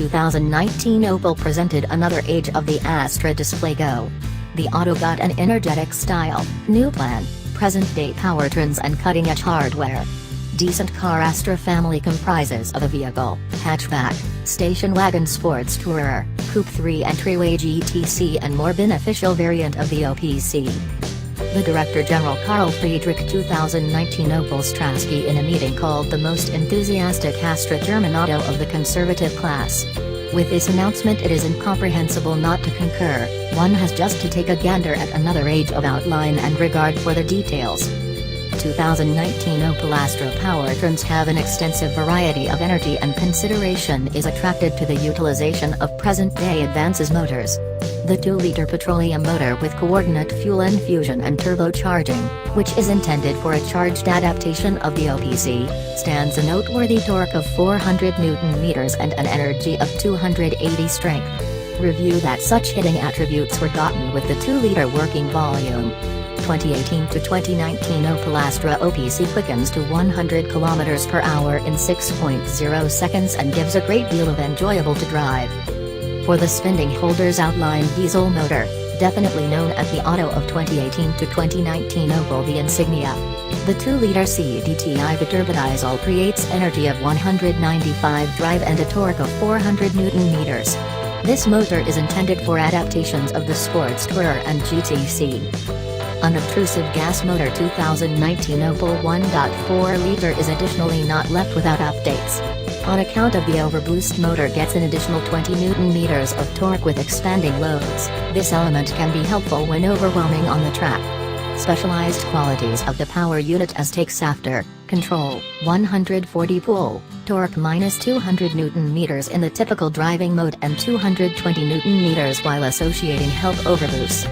2019 Opel presented another age of the Astra Display Go. The auto got an energetic style, new plan, present-day powertrains and cutting-edge hardware. Decent car Astra family comprises of a vehicle, hatchback, station wagon sports tourer, coupe 3 entryway GTC and more beneficial variant of the OPC. The Director General Carl Friedrich 2019 Opel Strategy in a meeting called the most enthusiastic Astra German auto of the conservative class. With this announcement it is incomprehensible not to concur, one has just to take a gander at another age of outline and regard for the details. 2019 Opel Astra Powertrains have an extensive variety of energy and consideration is attracted to the utilization of present-day advances motors. The 2-liter petroleum motor with coordinate fuel infusion and turbocharging, which is intended for a charged adaptation of the OPC, stands a noteworthy torque of 400 Nm and an energy of 280 strength. Review that such hitting attributes were gotten with the 2-liter working volume. 2018 to 2019 Opel Astra OPC quickens to 100 km per hour in 6.0 seconds and gives a great deal of enjoyable to drive. For the spinding holders outline diesel motor, definitely known as the auto of 2018 to 2019 Opel the Insignia. The 2-liter CDTI biturbodiesel creates energy of 195 drive and a torque of 400 Nm. This motor is intended for adaptations of the sports tourer and GTC. Unobtrusive gas motor 2019 Opel 1.4-liter is additionally not left without updates. On account of the overboost motor gets an additional 20 Nm of torque with expanding loads, this element can be helpful when overwhelming on the track. Specialized qualities of the power unit as takes after, control, 140 pull, torque minus 200 Nm in the typical driving mode and 220 Nm while associating help overboost.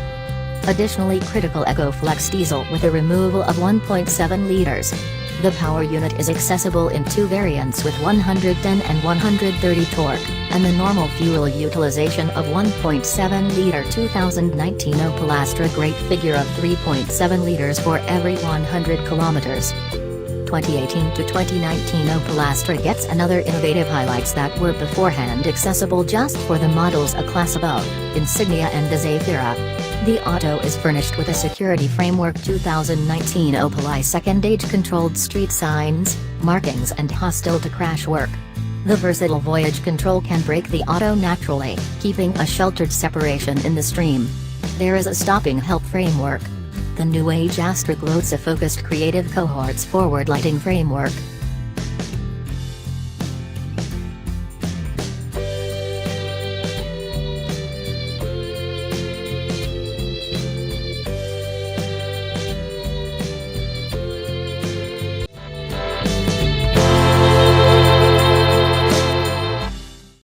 Additionally critical EcoFlex diesel with a removal of 1.7 liters. The power unit is accessible in 2 variants with 110 and 130 torque, and the normal fuel utilization of 1.7 liter 2019 Opel Astra great figure of 3.7 liters for every 100 kilometers. 2018 to 2019 Opel Astra gets another innovative highlights that were beforehand accessible just for the models a class above, Insignia and the Zafira. The auto is furnished with a security framework 2019 Opel I second age controlled street signs, markings and hostile to crash work. The versatile voyage control can brake the auto naturally, keeping a sheltered separation in the stream. There is a stopping help framework. The new age Astra gloats a focused creative cohorts forward lighting framework,